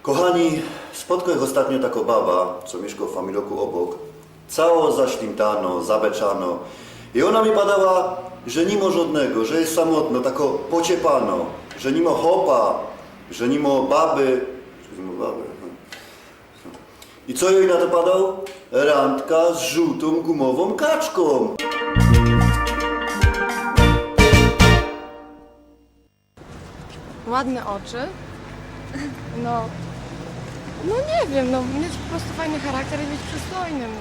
Kochani, spotkał ich ostatnio taka baba, co mieszkał w familioku obok. Cało zaślimtano, zabeczano. I ona mi padała, że nie ma żadnego, że jest samotno, tako pociepano, że nie ma chopa, że nie ma baby. I co jej na to padał? Randka z żółtą gumową kaczką. Ładne oczy. No nie wiem, mieć po prostu fajny charakter i być przystojnym,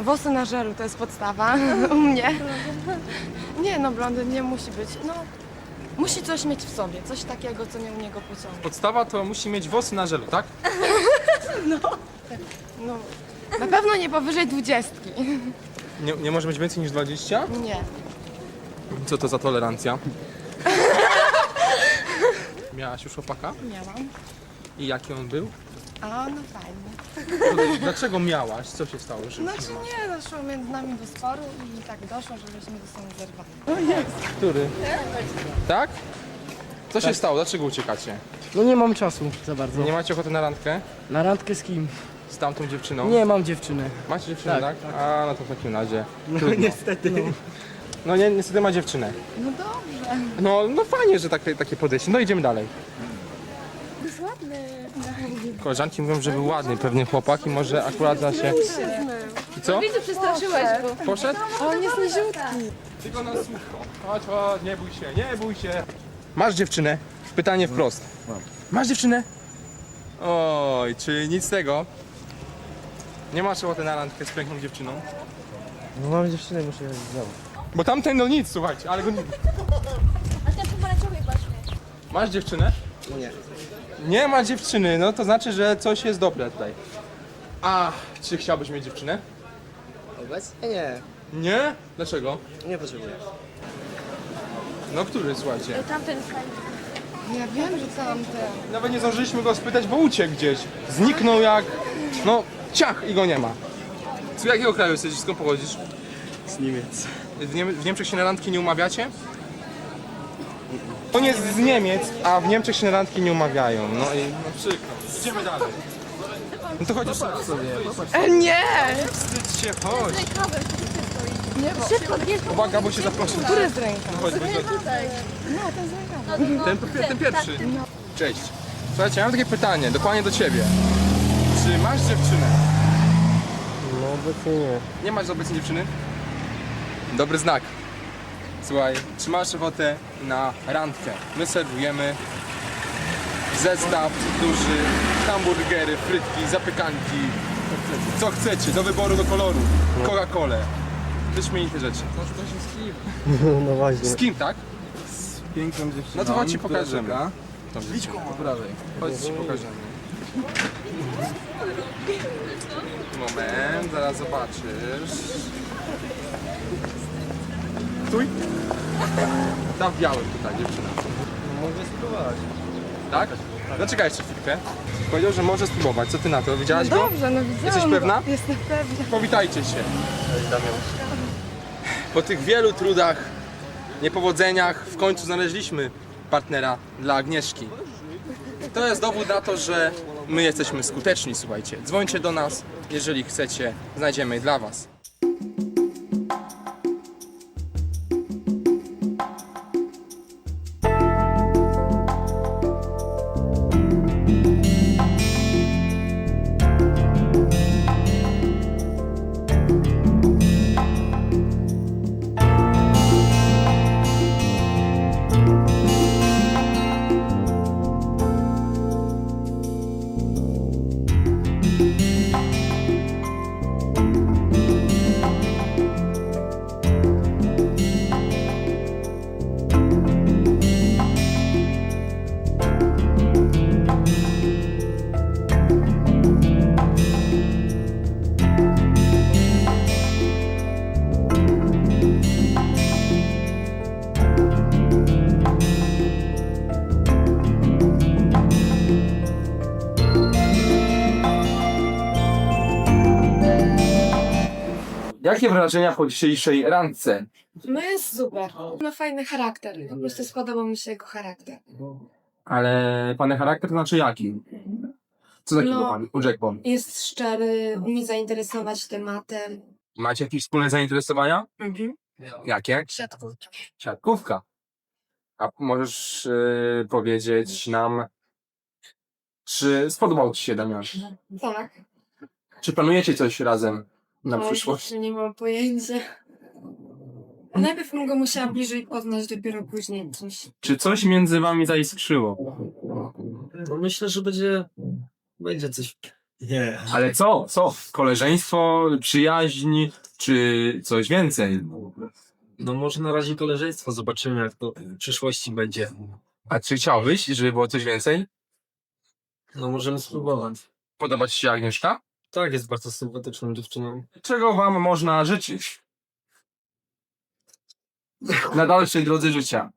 Włosy na żelu to jest podstawa u mnie. Nie, blondyn nie musi być, musi coś mieć w sobie, coś takiego, co mnie u niego pociągnie. Podstawa to musi mieć włosy na żelu, tak? Na pewno nie powyżej 20. Nie może być więcej niż 20? Nie. Co to za tolerancja? Miałaś już chłopaka? Miałam. I jaki on był? Fajnie. Dlaczego miałaś? Co się stało, że Znaczy nie, doszło między nami do sporu i tak doszło, żebyśmy ze sobą zerwali. Który? Tak? Co się stało? Dlaczego uciekacie? No nie mam czasu za bardzo. Nie macie ochoty na randkę? Na randkę z kim? Z tamtą dziewczyną? Nie, mam dziewczynę. Macie dziewczynę, tak? Tak, A, no to w takim razie. No Trudno. niestety. No nie, niestety ma dziewczynę. No dobrze. No fajnie, że takie podejście. No idziemy dalej. Jest ładny. Koleżanki mówią, że był ładny, pewny chłopak i może akurat da się... I co? Widzę, przestraszyłeś go. Poszedł? On jest niziutki. Tylko na słówko. Chodź, nie bój się, nie bój się. Masz dziewczynę? Pytanie wprost. Mam. Masz dziewczynę? Oj, czy nic z tego? Nie masz ochoty na randkę z piękną dziewczyną? No mam dziewczynę, muszę jechać w domu. Bo tamten no nic, słuchajcie, ale go nie... A ten pomarańczowy właśnie. Masz dziewczynę? Nie. Nie ma dziewczyny, no to znaczy, że coś jest dobre tutaj. A, czy chciałbyś mieć dziewczynę? Obecnie nie. Nie? Dlaczego? Nie potrzebuję. No który, słuchajcie? Tamten fajny. Ja wiem, że tamten. Nawet nie zdążyliśmy go spytać, bo uciekł gdzieś. Zniknął jak... No, ciach i go nie ma. Z jakiego kraju jesteś? Skąd pochodzisz? Z Niemiec. W Niemczech się na randki nie umawiacie? On jest z Niemiec, a w Niemczech się na randki nie umawiają. No i no przykro. Idziemy dalej. No to chodź sobie. Nie! Wstydź się, chodź. Kawę, Nie, bo szybko, bierz go. Uwaga, bo się zaproszę. który z ręką? Chodź, chodź. No, ten z ręką. Ten pierwszy. Cześć. Słuchajcie, ja mam takie pytanie, dokładnie do ciebie. Czy masz dziewczynę? No obecnie nie. Nie masz obecnie dziewczyny? Dobry znak. Słuchaj, czy masz ochotę na randkę? My serwujemy zestaw duży, hamburgery, frytki, zapiekanki, co chcecie, do wyboru, do koloru, Coca-Colę. Wyśmienite rzeczy. No właśnie. Z kim, tak? Piękną dziewczyną. No to chodź ci która pokażemy. czeka. Dobrze. Po prawej. Chodź ci pokażemy. Moment, zaraz zobaczysz. Stój. Ta w białym tutaj dziewczyna. Mogę spróbować. Tak? Zaczekaj jeszcze chwilkę. Powiedział, że może spróbować. Co ty na to? Widziałaś go? Dobrze, widziałam. Jesteś pewna? Go. Jestem pewna. Powitajcie się. Po tych wielu trudach, niepowodzeniach w końcu znaleźliśmy partnera dla Agnieszki. To jest dowód na to, że my jesteśmy skuteczni, słuchajcie. Dzwońcie do nas, jeżeli chcecie, znajdziemy dla was. Jakie wrażenia po dzisiejszej randce? No jest super. Ma fajny charakter. Po prostu spodobał mi się jego charakter. Ale pana charakter to znaczy jaki? Co takiego No. pan u Jack Bomb? Jest szczery, umie zainteresować tematem. Macie jakieś wspólne zainteresowania? Jakie? Siatkówka. Siatkówka. A możesz powiedzieć nam, czy spodobał ci się Damian? Tak. Czy planujecie coś razem na przyszłość? Nie mam pojęcia. Najpierw bym go musiała bliżej poznać, dopiero później coś. Czy coś między wami zaiskrzyło? No myślę, że będzie coś. Nie. Ale co? Co? Koleżeństwo, przyjaźń, czy coś więcej? No może na razie koleżeństwo, zobaczymy jak to w przyszłości będzie. A czy chciałbyś, żeby było coś więcej? No możemy spróbować. Podoba ci się Agnieszka? Tak, jest bardzo sympatyczną dziewczyną. Czego wam można życzyć? Na dalszej drodze życia.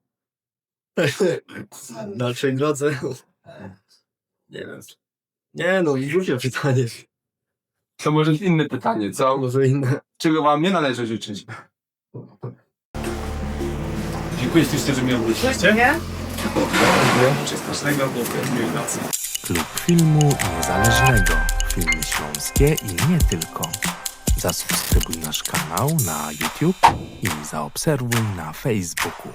W dalszej drodze. Nie wiem. Nie no, głupie pytanie. To może inne pytanie, co? Może inne. Czego wam nie należy życzyć? Dziękuję ślicznie, że mnie obróciliście. Nie? Wszystkiego dobrego. Klub Filmu Niezależnego. Filmy śląskie i nie tylko. Zasubskrybuj nasz kanał na YouTube i zaobserwuj na Facebooku.